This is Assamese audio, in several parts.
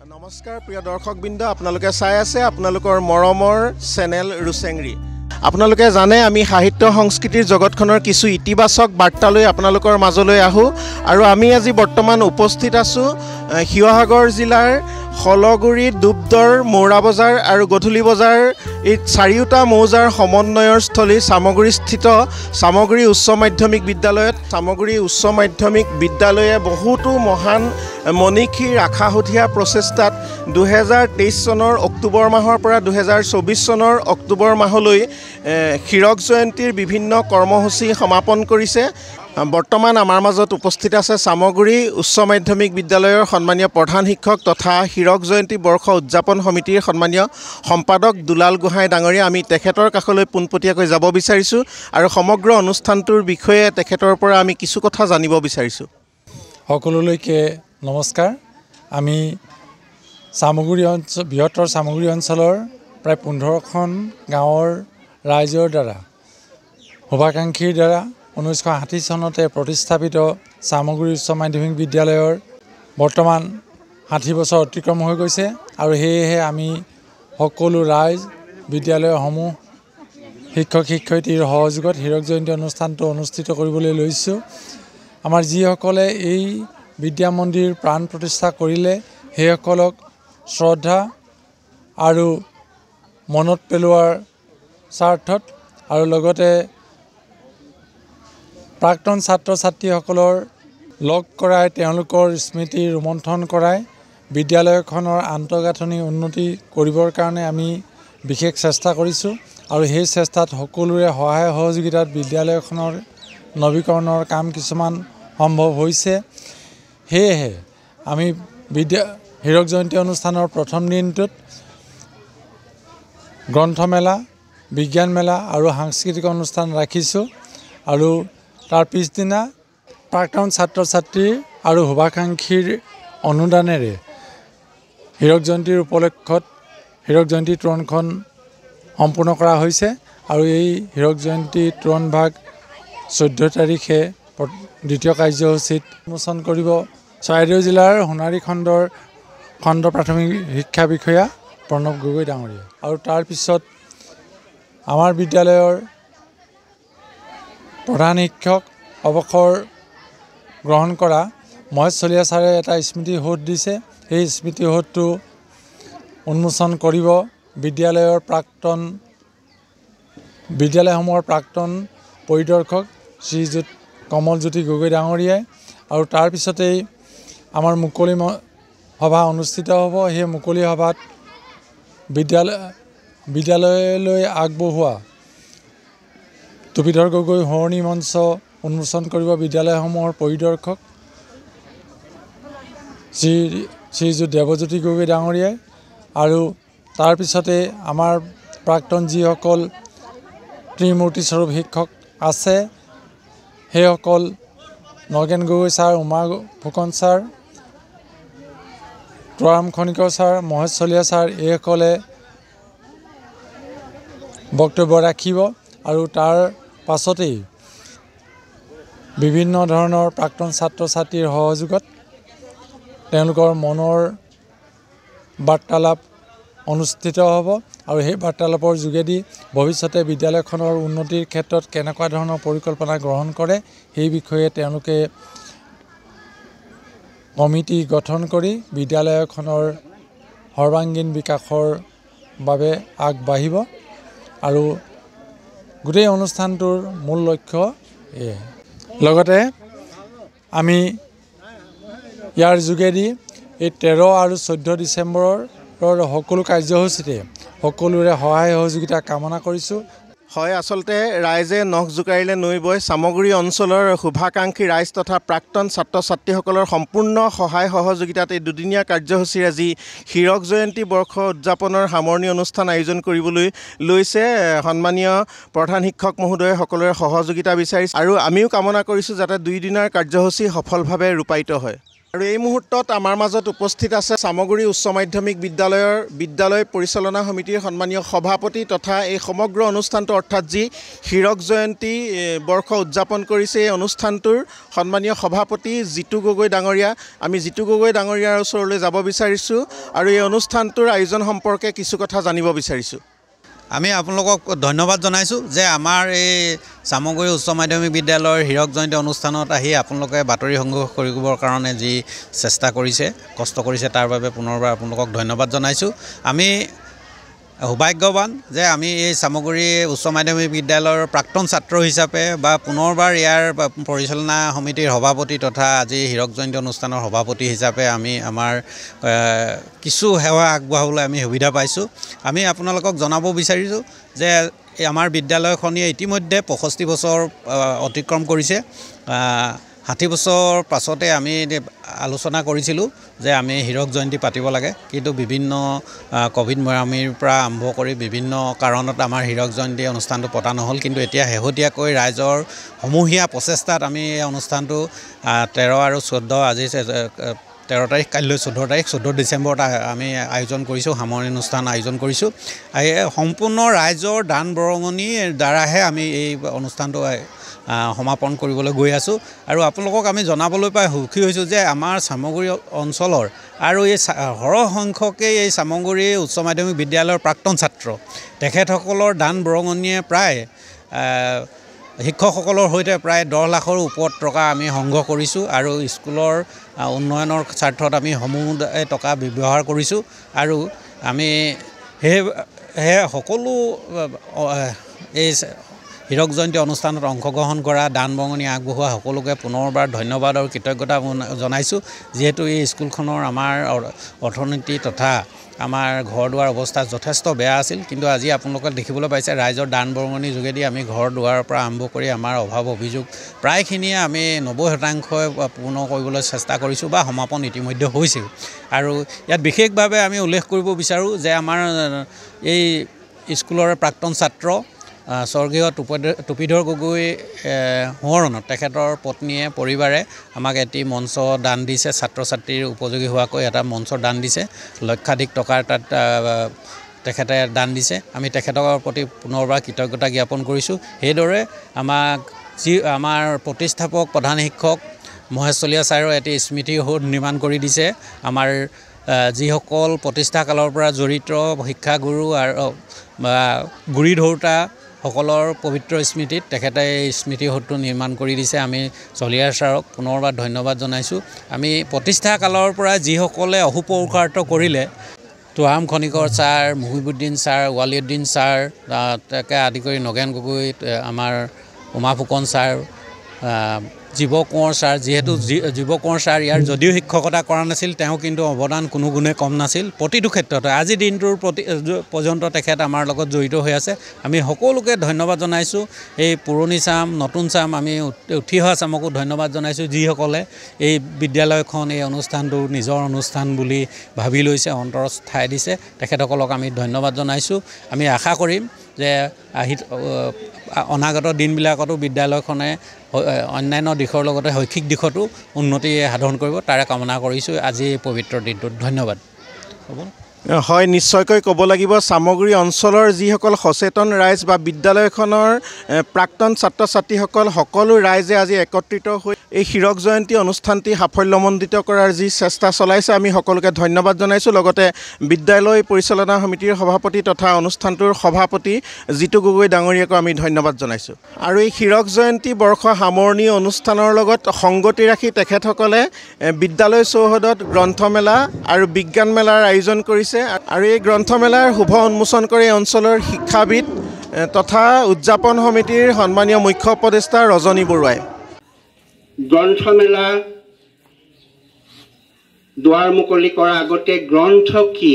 নমস্কাৰ প্ৰিয় দৰ্শকবৃন্দ, আপোনালোকে চাই আছে আপোনালোকৰ মৰমৰ চেনেল ৰুচেংৰি। আপোনালোকে জানে আমি সাহিত্য সংস্কৃতিৰ জগতখনৰ কিছু ইতিবাচক বাৰ্তালৈ আপোনালোকৰ মাজলৈ আহোঁ আৰু আমি আজি বৰ্তমান উপস্থিত আছোঁ শিৱসাগৰ জিলাৰ শলগুৰি, দুবদৰ, মৌৰা বজাৰ আৰু গধূলি বজাৰ এই চাৰিওটা মৌজাৰ সমন্বয়ৰ স্থলী চামগুৰিস্থিত চামগুৰি উচ্চ মাধ্যমিক বিদ্যালয়ত। চামগুৰি উচ্চ মাধ্যমিক বিদ্যালয়ে বহুতো মহান মনীষীৰ আশাহতীয়া প্ৰচেষ্টাত 2023 চনৰ অক্টোবৰ মাহৰ পৰা 2024 চনৰ অক্টোবৰ মাহলৈ হীৰক জয়ন্তীৰ বিভিন্ন কৰ্মসূচী সমাপন কৰিছে। বৰ্তমান আমাৰ মাজত উপস্থিত আছে চামগুৰি উচ্চ মাধ্যমিক বিদ্যালয়ৰ সন্মানীয় প্ৰধান শিক্ষক তথা হীৰক জয়ন্তী বৰ্ষ উদযাপন সমিতিৰ সন্মানীয় সম্পাদক দুলাল গোহাঁই ডাঙৰীয়া। আমি তেখেতৰ কাষলৈ পোনপটীয়াকৈ যাব বিচাৰিছোঁ আৰু সমগ্ৰ অনুষ্ঠানটোৰ বিষয়ে তেখেতৰ পৰা আমি কিছু কথা জানিব বিচাৰিছোঁ। সকলোলৈকে নমস্কাৰ। আমি চামগুৰি অঞ্চল বৃহত্তৰ চামগুৰি অঞ্চলৰ প্ৰায় 15খন গাঁৱৰ ৰাইজৰ দ্বাৰা শুভাকাংক্ষীৰ দ্বাৰা 1960 চনতে প্ৰতিস্থাপিত চামগুৰি উচ্চ মাধ্যমিক বিদ্যালয়ৰ বৰ্তমান 60 বছৰ অতিক্ৰম হৈ গৈছে আৰু সেয়েহে আমি সকলো ৰাইজ বিদ্যালয়সমূহ শিক্ষক শিক্ষয়িত্ৰীৰ সহযোগত হীৰক জয়ন্তী অনুষ্ঠানটো অনুষ্ঠিত কৰিবলৈ লৈছোঁ। আমাৰ যিসকলে এই বিদ্যা মন্দিৰ প্ৰাণ প্ৰতিষ্ঠা কৰিলে সেইসকলক শ্ৰদ্ধা আৰু মনত পেলোৱাৰ স্বাৰ্থত আৰু লগতে প্ৰাক্তন ছাত্ৰ ছাত্ৰীসকলৰ লগ কৰাই তেওঁলোকৰ স্মৃতি ৰোমন্থন কৰাই বিদ্যালয়খনৰ আন্তঃগাঁথনি উন্নতি কৰিবৰ কাৰণে আমি বিশেষ চেষ্টা কৰিছোঁ আৰু সেই চেষ্টাত সকলোৰে সহায় সহযোগিতাত বিদ্যালয়খনৰ নৱীকৰণৰ কাম কিছুমান সম্ভৱ হৈছে। সেয়েহে আমি হীৰক জয়ন্তী অনুষ্ঠানৰ প্ৰথম দিনটোত গ্ৰন্থমেলা, বিজ্ঞান মেলা আৰু সাংস্কৃতিক অনুষ্ঠান ৰাখিছোঁ আৰু তাৰ পিছদিনা প্ৰাক্তন ছাত্ৰ ছাত্ৰী আৰু শুভাকাংক্ষীৰ অনুদানেৰে হীৰক জয়ন্তীৰ উপলক্ষত হীৰক জয়ন্তী তোৰণখন সম্পূৰ্ণ কৰা হৈছে আৰু এই হীৰক জয়ন্তী তোৰণভাগ 14 তাৰিখে দ্বিতীয় কাৰ্যসূচীত উন্মোচন কৰিব চৰাইদেউ জিলাৰ সোণাৰী খণ্ডৰ খণ্ড প্ৰাথমিক শিক্ষা বিষয়া প্ৰণৱ গগৈ ডাঙৰীয়া। আৰু তাৰপিছত আমাৰ বিদ্যালয়ৰ প্ৰধান শিক্ষক অৱসৰ গ্ৰহণ কৰা মহেশ চলিহা ছাৰে এটা স্মৃতিসৌধ দিছে। সেই স্মৃতিসৌধটো উন্মোচন কৰিব বিদ্যালয়সমূহৰ প্ৰাক্তন পৰিদৰ্শক শ্ৰীযুত কমলজ্যোতি গগৈ ডাঙৰীয়াই। আৰু তাৰপিছতেই আমাৰ মুকলি সভা অনুষ্ঠিত হ'ব। সেই মুকলি সভাত বিদ্যালয়লৈ আগবঢ়োৱা টুপিধৰ গগৈ সোঁৱৰণী মঞ্চ উন্মোচন কৰিব বিদ্যালয়সমূহৰ পৰিদৰ্শক শ্ৰীযুত দেৱজ্যোতি গগৈ ডাঙৰীয়াই। আৰু তাৰপিছতে আমাৰ প্ৰাক্তন যিসকল ত্ৰিমূৰ্তিস্বৰূপ শিক্ষক আছে সেইসকল নগেন গগৈ ছাৰ, উমা ফুকন ছাৰ, তৰাম খনিকৰ ছাৰ, মহেশ চলিহা ছাৰ এইসকলে বক্তব্য ৰাখিব আৰু তাৰ পাছতেই বিভিন্ন ধৰণৰ প্ৰাক্তন ছাত্ৰ ছাত্ৰীৰ সহযোগত তেওঁলোকৰ মনৰ বাৰ্তালাপ অনুষ্ঠিত হ'ব আৰু সেই বাৰ্তালাপৰ যোগেদি ভৱিষ্যতে বিদ্যালয়খনৰ উন্নতিৰ ক্ষেত্ৰত কেনেকুৱা ধৰণৰ পৰিকল্পনা গ্ৰহণ কৰে সেই বিষয়ে তেওঁলোকে কমিটি গঠন কৰি বিদ্যালয়খনৰ সৰ্বাংগীন বিকাশৰ বাবে আগবাঢ়িব আৰু গোটেই অনুষ্ঠানটোৰ মূল লক্ষ্য এয়াই। লগতে আমি ইয়াৰ যোগেদি এই 13 আৰু 14 ডিচেম্বৰৰ সকলো কাৰ্যসূচীতে সকলোৰে সহায় সহযোগিতা কামনা কৰিছোঁ। হয়, আচলতে ৰাইজে নখ জোকাৰিলে নৈ বয়। চামগুৰি অঞ্চলৰ শুভাকাংক্ষী ৰাইজ তথা প্ৰাক্তন ছাত্ৰ ছাত্ৰীসকলৰ সম্পূৰ্ণ সহায় সহযোগিতাত এই দুদিনীয়া কাৰ্যসূচীৰ আজি হীৰক জয়ন্তী বৰ্ষ উদযাপনৰ সামৰণি অনুষ্ঠান আয়োজন কৰিবলৈ লৈছে। সন্মানীয় প্ৰধান শিক্ষক মহোদয়ে সকলোৰে সহযোগিতা বিচাৰিছে আৰু আমিও কামনা কৰিছোঁ যাতে 2 দিনৰ কাৰ্যসূচী সফলভাৱে ৰূপায়িত হয়। আৰু এই মুহূৰ্তত আমাৰ মাজত উপস্থিত আছে চামগুৰি উচ্চ মাধ্যমিক বিদ্যালয় পৰিচালনা সমিতিৰ সন্মানীয় সভাপতি তথা এই সমগ্ৰ অনুষ্ঠানটো অৰ্থাৎ যি হীৰক জয়ন্তী বৰ্ষ উদযাপন কৰিছে এই অনুষ্ঠানটোৰ সন্মানীয় সভাপতি জিতু গগৈ ডাঙৰীয়া। আমি জিতু গগৈ ডাঙৰীয়াৰ ওচৰলৈ যাব বিচাৰিছোঁ আৰু এই অনুষ্ঠানটোৰ আয়োজন সম্পৰ্কে কিছু কথা জানিব বিচাৰিছোঁ। আমি আপোনালোকক ধন্যবাদ জনাইছোঁ যে আমাৰ এই চামগুৰি উচ্চ মাধ্যমিক বিদ্যালয়ৰ হীৰক জয়ন্তী অনুষ্ঠানত আহি আপোনালোকে বাতৰি সংগ্ৰহ কৰিবৰ কাৰণে যি চেষ্টা কৰিছে, কষ্ট কৰিছে, তাৰ বাবে পুনৰবাৰ আপোনালোকক ধন্যবাদ জনাইছোঁ। আমি সৌভাগ্যৱান যে আমি এই চামগুৰি উচ্চ মাধ্যমিক বিদ্যালয়ৰ প্ৰাক্তন ছাত্ৰ হিচাপে বা পুনৰবাৰ ইয়াৰ পৰিচালনা সমিতিৰ সভাপতি তথা আজি হীৰক জয়ন্তী অনুষ্ঠানৰ সভাপতি হিচাপে আমি আমাৰ কিছু সেৱা আগবঢ়াবলৈ আমি সুবিধা পাইছোঁ। আমি আপোনালোকক জনাব বিচাৰিছোঁ যে আমাৰ বিদ্যালয়খনে ইতিমধ্যে 65 বছৰ অতিক্ৰম কৰিছে। 60 বছৰ পাছতে আমি আলোচনা কৰিছিলোঁ যে আমি হীৰক জয়ন্তী পাতিব লাগে, কিন্তু বিভিন্ন ক'ভিড মহামাৰীৰ পৰা আৰম্ভ কৰি বিভিন্ন কাৰণত আমাৰ হীৰক জয়ন্তী অনুষ্ঠানটো পতা নহ'ল। কিন্তু এতিয়া শেহতীয়াকৈ ৰাইজৰ সমূহীয়া প্ৰচেষ্টাত আমি এই অনুষ্ঠানটো 13 আৰু 14 আজি 13 তাৰিখ, কাইলৈ 14 তাৰিখ, 14 ডিচেম্বৰত আমি আয়োজন কৰিছোঁ, সামৰণি অনুষ্ঠান আয়োজন কৰিছোঁ। সম্পূৰ্ণ ৰাইজৰ দান বৰঙণিৰ দ্বাৰাহে আমি এই অনুষ্ঠানটো সমাপন কৰিবলৈ গৈ আছোঁ। আৰু আপোনালোকক আমি জনাবলৈ পাই সুখী হৈছোঁ যে আমাৰ চামগুৰি অঞ্চলৰ আৰু এই সৰহ সংখ্যকেই এই চামগুৰি উচ্চ মাধ্যমিক বিদ্যালয়ৰ প্ৰাক্তন ছাত্ৰ, তেখেতসকলৰ দান বৰঙণিয়ে প্ৰায় শিক্ষকসকলৰ সৈতে প্ৰায় 10 লাখৰ ওপৰত টকা আমি সংগ্ৰহ কৰিছোঁ আৰু স্কুলৰ উন্নয়নৰ স্বাৰ্থত আমি সমূহ টকা ব্যৱহাৰ কৰিছোঁ। আৰু আমি সেই সকলো এই হীৰক জয়ন্তী অনুষ্ঠানত অংশগ্ৰহণ কৰা, দান বৰঙণি আগবঢ়োৱা সকলোকে পুনৰবাৰ ধন্যবাদ আৰু কৃতজ্ঞতা জনাইছোঁ। যিহেতু এই স্কুলখনৰ আমাৰ অৰ্থনীতি তথা আমাৰ ঘৰ দুৱাৰ অৱস্থা যথেষ্ট বেয়া আছিল, কিন্তু আজি আপোনালোকে দেখিবলৈ পাইছে ৰাইজৰ দান বৰঙণিৰ যোগেদি আমি ঘৰ দুৱাৰৰ পৰা আৰম্ভ কৰি আমাৰ অভাৱ অভিযোগ প্ৰায়খিনিয়ে আমি 90% পূৰ্ণ কৰিবলৈ চেষ্টা কৰিছোঁ বা সমাপন ইতিমধ্যে হৈছিল। আৰু ইয়াত বিশেষভাৱে আমি উল্লেখ কৰিব বিচাৰোঁ যে আমাৰ এই স্কুলৰ প্ৰাক্তন ছাত্ৰ স্বৰ্গীয় টুপিধৰ গগৈ সোঁৱৰণত তেখেতৰ পত্নীয়ে পৰিবাৰে আমাক এটি মঞ্চ দান দিছে, ছাত্ৰ ছাত্ৰীৰ উপযোগী হোৱাকৈ এটা মঞ্চৰ দান দিছে, লক্ষাধিক টকাৰ তাত তেখেতে দান দিছে। আমি তেখেতৰ প্ৰতি পুনৰবাৰ কৃতজ্ঞতা জ্ঞাপন কৰিছোঁ। সেইদৰে আমাক আমাৰ প্ৰতিষ্ঠাপক প্ৰধান শিক্ষক মহেশ চলিহা ছাৰেও এটি স্মৃতি সৌধ নিৰ্মাণ কৰি দিছে। আমাৰ যিসকল প্ৰতিষ্ঠা কালৰ পৰা জড়িত শিক্ষাগুৰু আৰু গুৰি ধৰোঁতা সকলৰ পবিত্ৰ স্মৃতিত তেখেতে এই স্মৃতি সৌধটো নিৰ্মাণ কৰি দিছে। আমি চলিহা ছাৰক পুনৰবাৰ ধন্যবাদ জনাইছোঁ। আমি প্ৰতিষ্ঠা কালৰ পৰা যিসকলে অহুপৌৰুষাৰ্থ কৰিলে, তোহাম খনিকৰ sir, Muhibuddin sir, Waliuddin sir তাকে আদি কৰি নগেন গগৈ, আমাৰ উমা ফুকন ছাৰ, জীৱ কোঁৱৰ ছাৰ, যিহেতু জীৱ কোঁৱৰ ছাৰ ইয়াৰ যদিও শিক্ষকতা কৰা নাছিল, তেওঁ কিন্তু অৱদান কোনো গুণে কম নাছিল। প্ৰতিটো ক্ষেত্ৰতে আজি দিনটোৰ পৰ্যন্ত তেখেত আমাৰ লগত জড়িত হৈ আছে। আমি সকলোকে ধন্যবাদ জনাইছোঁ। এই পুৰণি চাম, নতুন চাম, আমি উঠি অহা চামকো ধন্যবাদ জনাইছোঁ, যিসকলে এই বিদ্যালয়খন, এই অনুষ্ঠানটো নিজৰ অনুষ্ঠান বুলি ভাবি লৈছে, অন্তৰত ঠাই দিছে। তেখেতসকলক আমি ধন্যবাদ জনাইছোঁ। আমি আশা কৰিম যে অনাগত দিনবিলাকতো বিদ্যালয়খনে অন্যান্য দিশৰ লগতে শৈক্ষিক দিশতো উন্নতি সাধন কৰিব, তাৰে কামনা কৰিছোঁ আজি এই পবিত্ৰ দিনটোত। ধন্যবাদ। হ'ব? হয়, নিশ্চয়কৈ ক'ব লাগিব চামগুৰি অঞ্চলৰ যিসকল সচেতন ৰাইজ বা বিদ্যালয়খনৰ প্ৰাক্তন ছাত্ৰ ছাত্ৰীসকল সকলো ৰাইজে আজি একত্ৰিত হৈ এই হীৰক জয়ন্তী অনুষ্ঠানটি সাফল্যমণ্ডিত কৰাৰ যি চেষ্টা চলাইছে, আমি সকলোকে ধন্যবাদ জনাইছোঁ। লগতে বিদ্যালয় পৰিচালনা সমিতিৰ সভাপতি তথা অনুষ্ঠানটোৰ সভাপতি জিতু গগৈ ডাঙৰীয়াকো আমি ধন্যবাদ জনাইছোঁ। আৰু এই হীৰক জয়ন্তী বৰ্ষ সামৰণি অনুষ্ঠানৰ লগত সংগতি ৰাখি তেখেতসকলে বিদ্যালয় চৌহদত গ্ৰন্থমেলা আৰু বিজ্ঞান মেলাৰ আয়োজন কৰিছে। আৰু এই গ্ৰন্থমেলাৰ শুভ উন্মোচন কৰি অঞ্চলৰ শিক্ষাবিদ তথা উদযাপন সমিতিৰ সন্মানীয় মুখ্য উপদেষ্টা ৰজনী বৰুৱাই গ্ৰন্থমেলা দুৱাৰ মুকলি কৰাৰ আগতে গ্ৰন্থ কি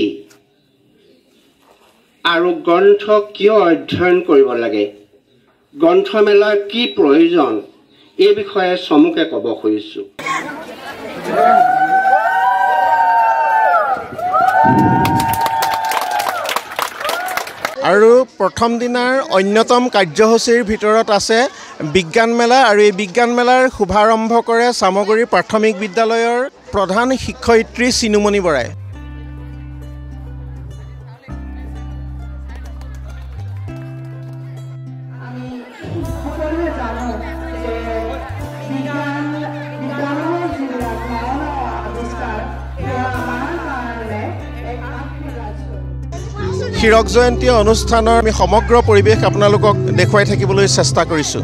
আৰু গ্ৰন্থ কিয় অধ্যয়ন কৰিব লাগে, গ্ৰন্থমেলাৰ কি প্ৰয়োজন, এই বিষয়ে চমুকে ক'ব খুজিছোঁ। আৰু প্ৰথম দিনাৰ অন্যতম কাৰ্যসূচীৰ ভিতৰত আছে বিজ্ঞান মেলা। আৰু এই বিজ্ঞান মেলাৰ শুভাৰম্ভ কৰে চামগুৰি প্ৰাথমিক বিদ্যালয়ৰ প্ৰধান শিক্ষয়িত্ৰী চিনুমণি বৰাই। হীৰক জয়ন্তী অনুষ্ঠানৰ আমি সমগ্ৰ পৰিৱেশ আপোনালোকক দেখুৱাই থাকিবলৈ চেষ্টা কৰিছোঁ।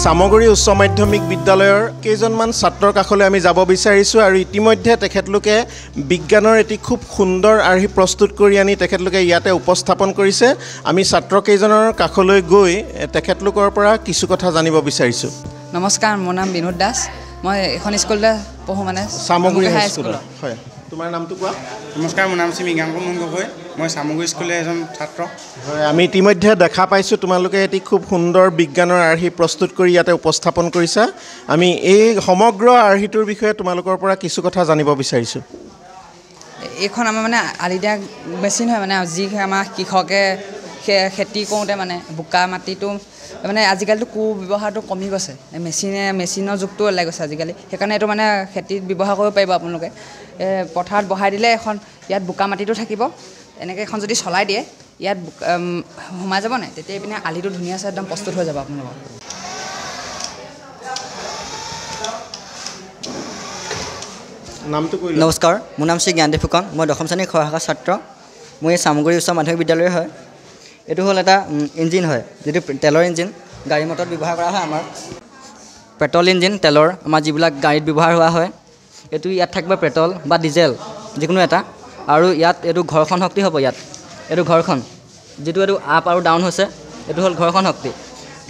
সামগুৰি উচ্চ মাধ্যমিক বিদ্যালয়ৰ কেইজনমান ছাত্ৰৰ কাষলৈ আমি যাব বিচাৰিছোঁ আৰু ইতিমধ্যে তেখেতলোকে বিজ্ঞানৰ এটি খুব সুন্দৰ আৰ্হি প্ৰস্তুত কৰি আনি তেখেতলোকে ইয়াতে উপস্থাপন কৰিছে। আমি ছাত্ৰকেইজনৰ কাষলৈ গৈ তেখেতলোকৰ পৰা কিছু কথা জানিব বিচাৰিছোঁ। নমস্কাৰ, মোৰ নাম বিনোদ দাস। মই এখন স্কুলতে পঢ়োঁ, মানে সামগুৰি হাইস্কুলত। হয়, তোমাৰ নামটো কোৱা? নমস্কাৰ, মোৰ নাম শ্ৰী মৃগাংকন গগৈ। মই সামগুৰি স্কুলৰ এজন ছাত্ৰ। হয়, আমি ইতিমধ্যে দেখা পাইছোঁ তোমালোকে এটি খুব সুন্দৰ বিজ্ঞানৰ আৰ্হি প্ৰস্তুত কৰি ইয়াতে উপস্থাপন কৰিছা। আমি এই সমগ্ৰ আৰ্হিটোৰ বিষয়ে তোমালোকৰ পৰা কিছু কথা জানিব বিচাৰিছোঁ। এইখন আমাৰ মানে আলি দিয়া মেচিন হয়, মানে যি আমাৰ কৃষকে খেতি কৰোঁতে মানে বোকা মাটিটো মানে আজিকালিতো ব্যৱহাৰটো কমি গৈছে, মেচিনৰ যুগটো ওলাই গৈছে আজিকালি। সেইকাৰণে এইটো মানে খেতিত ব্যৱহাৰ কৰিব পাৰিব আপোনালোকে। পথাৰত বহাই দিলে এখন ইয়াত বোকা মাটিটো থাকিব, এনেকৈ এখন যদি চলাই দিয়ে ইয়াত সোমাই যাব নাই, তেতিয়া এইপিনে আলিটো ধুনীয়াছে একদম প্ৰস্তুত হৈ যাব আপোনালোকৰ। নামটো কৈ নমস্কাৰ, মোৰ নাম শ্ৰী জ্ঞানদেৱ ফুকন। মই 10ম শ্ৰেণীৰ খ শাখাৰ ছাত্ৰ। মই এই সামগুৰি উচ্চ মাধ্যমিক বিদ্যালয়ৰ হয়। এইটো হ'ল এটা ইঞ্জিন হয়, যিটো তেলৰ ইঞ্জিন গাড়ী মটৰত ব্যৱহাৰ কৰা হয়। আমাৰ পেট্ৰল ইঞ্জিন, তেলৰ আমাৰ যিবিলাক গাড়ীত ব্যৱহাৰ হোৱা হয়। এইটো ইয়াত থাকিব পেট্ৰল বা ডিজেল যিকোনো এটা, আৰু ইয়াত এইটো ঘৰ্ষণ শক্তি হ'ব। ইয়াত এইটো ঘৰ্ষণ, যিটো এইটো আপ আৰু ডাউন হৈছে, এইটো হ'ল ঘৰ্ষণ শক্তি।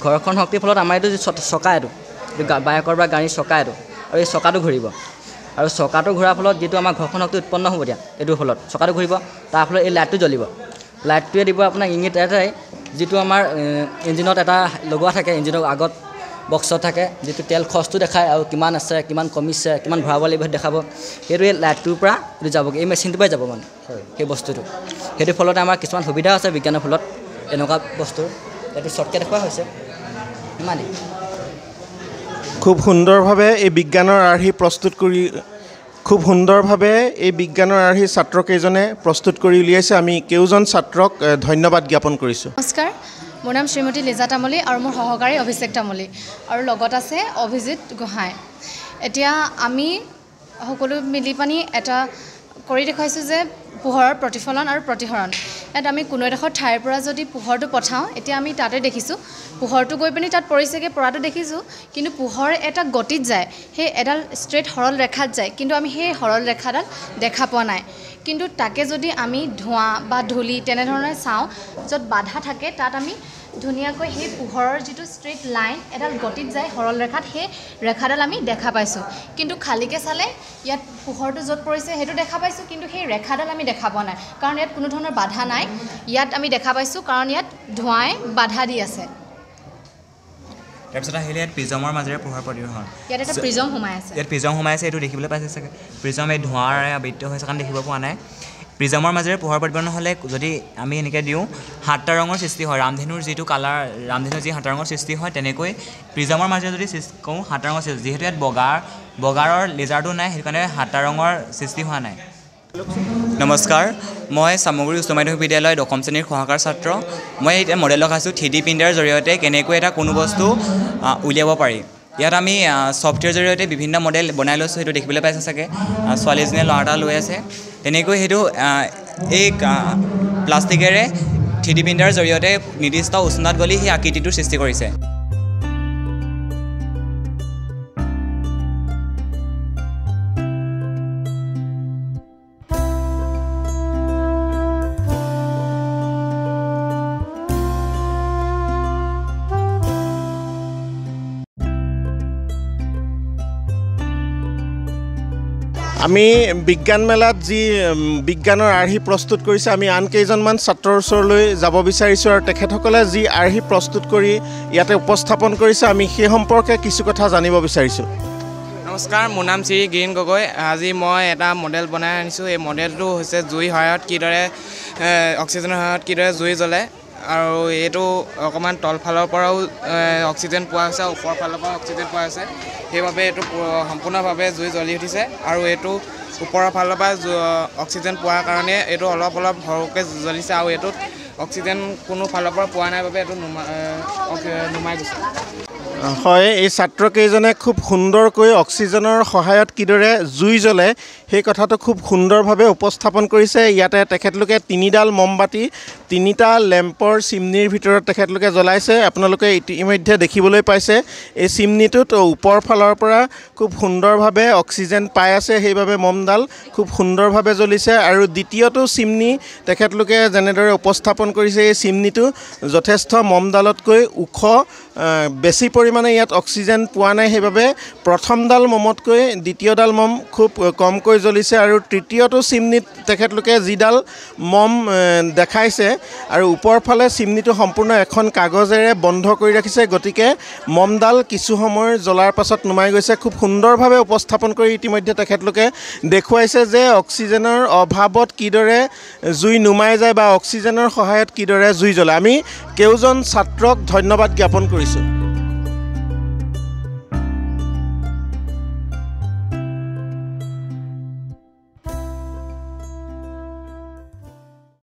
ঘৰ্ষণ শক্তিৰ ফলত আমাৰ এইটো চকা, এইটো বাইকৰ বা গাড়ীৰ চকা, আৰু এই চকাটো ঘূৰিব, আৰু চকাটো ঘূৰাৰ ফলত যিটো আমাৰ ঘৰ্ষণ শক্তি উৎপন্ন হ'ব, এতিয়া এইটোৰ ফলত চকাটো ঘূৰিব, তাৰ ফলত এই লাইটটো জ্বলিব। লাইটটোৱে দিব আপোনাক ইংগিত এটাই, যিটো আমাৰ ইঞ্জিনত এটা লগোৱা থাকে, ইঞ্জিনৰ আগত বক্সত থাকে, যিটো তেল খৰচটো দেখায় আৰু কিমান আছে, কিমান কমিছে, কিমান ভৰাব লাগিব দেখাব। সেইটো এই লাইটটোৰ পৰা এইটো যাবগৈ, এই মেচিনটোৰ পৰাই যাব মানে সেই বস্তুটো। সেইটো ফলতে আমাৰ কিছুমান সুবিধা আছে বিজ্ঞানৰ ফলত, এনেকুৱা বস্তুৰ। এইটো শ্বৰ্টকৈ দেখুওৱা হৈছে, ইমানেই। খুব সুন্দৰভাৱে এই বিজ্ঞানৰ আৰ্হি প্ৰস্তুত কৰি ছাত্ৰকেইজনে প্ৰস্তুত কৰি উলিয়াইছে। আমি কেউজন ছাত্ৰক ধন্যবাদ জ্ঞাপন কৰিছোঁ। নমস্কাৰ, মোৰ নাম শ্ৰীমতী লিজা তামুলী আৰু মোৰ সহকাৰী অভিষেক তামুলী, আৰু লগত আছে অভিজিত গোহাঁই। এতিয়া আমি সকলো মিলি পানি এটা কৰি দেখুৱাইছোঁ যে পোহৰৰ প্ৰতিফলন আৰু প্ৰতিসৰণ। ইয়াত আমি কোনো এডোখৰ ঠাইৰ পৰা যদি পোহৰটো পঠাওঁ, এতিয়া আমি তাতে দেখিছোঁ পোহৰটো গৈ পিনি তাত পৰিছেগৈ, পৰাটো দেখিছোঁ, কিন্তু পোহৰ এটা গতিত যায়, সেই এডাল ষ্ট্ৰেইট সৰল ৰেখাত যায়, কিন্তু আমি সেই সৰল ৰেখাডাল দেখা পোৱা নাই। কিন্তু তাকে যদি আমি ধোঁৱা বা ধূলি তেনেধৰণে চাওঁ, য'ত বাধা থাকে, তাত আমি ধুনীয়াকৈ সেই পোহৰৰ যিটো ষ্ট্ৰেইট লাইন এডাল গতিত যায় সৰল ৰেখাত, সেই ৰেখাডাল আমি দেখা পাইছোঁ। কিন্তু খালীকৈ চালে ইয়াত পোহৰটো য'ত পৰিছে সেইটো দেখা পাইছোঁ, কিন্তু সেই ৰেখাডাল আমি দেখা পোৱা নাই, কাৰণ ইয়াত কোনো ধৰণৰ বাধা নাই। ইয়াত আমি দেখা পাইছোঁ কাৰণ ইয়াত ধোঁৱাই বাধা দি আছে। তাৰপিছত আহিলে ইয়াত প্ৰিজমৰ মাজেৰে পোহৰ প্ৰতিফলন। ইয়াত এটা প্ৰিজম সোমাই আছে, এইটো দেখিবলৈ পাইছে চাগে। প্ৰিজম এই ধোঁৱাৰে আবৃত্ত হৈছে কাৰণ দেখিব পোৱা নাই। প্ৰিজমৰ মাজেৰে পোহৰ প্ৰতিফলন হ'লে যদি আমি এনেকৈ দিওঁ, 7টা ৰঙৰ সৃষ্টি হয়। ৰামধেনুৰ যিটো কালাৰ, ৰামধেনুৰ যি 7টা ৰঙৰ সৃষ্টি হয়, তেনেকৈ প্ৰিজমৰ মাজেৰে যদি কৰোঁ 7টা ৰঙৰ সৃষ্টি। যিহেতু ইয়াত বগা বগাৰৰ লেজাৰটো নাই, সেইকাৰণে হাটা ৰঙৰ সৃষ্টি হোৱা নাই। নমস্কাৰ, মই চামগুৰি উচ্চ মাধ্যমিক বিদ্যালয় 10ম শ্ৰেণীৰ সহকাৰ ছাত্ৰ। মই এতিয়া মডেল দেখাইছোঁ 3D প্ৰিণ্টাৰৰ জৰিয়তে কেনেকৈ এটা কোনো বস্তু উলিয়াব পাৰি। ইয়াত আমি ছফ্টৱেৰ জৰিয়তে বিভিন্ন মডেল বনাই লৈছোঁ, সেইটো দেখিবলৈ পাইছে চাগে। ছোৱালীজনীয়ে ল'ৰা এটা লৈ আছে, তেনেকৈ সেইটো এই প্লাষ্টিকেৰে 3D প্ৰিণ্টাৰৰ জৰিয়তে নিৰ্দিষ্ট উষ্ণতাত গলি সেই আকৃতিটোৰ সৃষ্টি কৰিছে। আমি বিজ্ঞান মেলাত যি বিজ্ঞানৰ আৰ্হি প্ৰস্তুত কৰিছে, আমি আন কেইজনমান ছাত্ৰৰ ওচৰলৈ যাব বিচাৰিছোঁ আৰু তেখেতসকলে যি আৰ্হি প্ৰস্তুত কৰি ইয়াতে উপস্থাপন কৰিছে, আমি সেই সম্পৰ্কে কিছু কথা জানিব বিচাৰিছোঁ। নমস্কাৰ, মোৰ নাম শ্ৰী গিৰীন গগৈ। আজি মই এটা মডেল বনাই আনিছোঁ। এই মডেলটো হৈছে জুইৰ সহায়ত কিদৰে অক্সিজেনৰ সহায়ত কিদৰে জুই জ্বলে, আৰু এইটো অকণমান তলফালৰ পৰাও অক্সিজেন পোৱা হৈছে, ওপৰ ফালৰ পৰা অক্সিজেন পোৱা হৈছে। সেইবাবে এইটো সম্পূৰ্ণভাৱে জুই জ্বলি উঠিছে, আৰু এইটো ওপৰৰ ফালৰ পৰা অক্সিজেন পোৱাৰ কাৰণে এইটো অলপ অলপ সৰহকৈ জ্বলিছে, আৰু এইটোত অক্সিজেন কোনো ফালৰ পৰা পোৱা নাই বাবে এইটো নুমাই গৈছে। হয়, এই ছাত্ৰকেইজনে খুব সুন্দৰকৈ অক্সিজেনৰ সহায়ত কিদৰে জুই জ্বলে সেই কথাটো খুব সুন্দৰভাৱে উপস্থাপন কৰিছে। ইয়াতে তেখেতলোকে 3ডাল মমবাতি 3টা লেম্পৰ চিমনিৰ ভিতৰত তেখেতলোকে জ্বলাইছে। আপোনালোকে ইতিমধ্যে দেখিবলৈ পাইছে এই চিমনিটোত ওপৰ ফালৰ পৰা খুব সুন্দৰভাৱে অক্সিজেন পাই আছে, সেইবাবে মমডাল খুব সুন্দৰভাৱে জ্বলিছে। আৰু দ্বিতীয়টো চিমনি তেখেতলোকে যেনেদৰে উপস্থাপন কৰিছে, এই চিমনিটো যথেষ্ট মমডালতকৈ ওখ, বেছি পৰিমাণে ইয়াত অক্সিজেন পোৱা নাই, সেইবাবে প্ৰথমডাল মমতকৈ দ্বিতীয়ডাল মম খুব কমকৈ জ্বলিছে। আৰু তৃতীয়টো চিমনিত তেখেতলোকে যিডাল মম দেখাইছে আৰু ওপৰ ফালে চিমনিটো সম্পূৰ্ণ এখন কাগজেৰে বন্ধ কৰি ৰাখিছে, গতিকে মমডাল কিছু সময় জ্বলাৰ পাছত নুমাই গৈছে। খুব সুন্দৰভাৱে উপস্থাপন কৰি ইতিমধ্যে তেখেতলোকে দেখুৱাইছে যে অক্সিজেনৰ অভাৱত কিদৰে জুই নুমাই যায় বা অক্সিজেনৰ সহায়ত কিদৰে জুই জ্বলে। আমি কেউজন ছাত্ৰক ধন্যবাদ জ্ঞাপন কৰিছোঁ।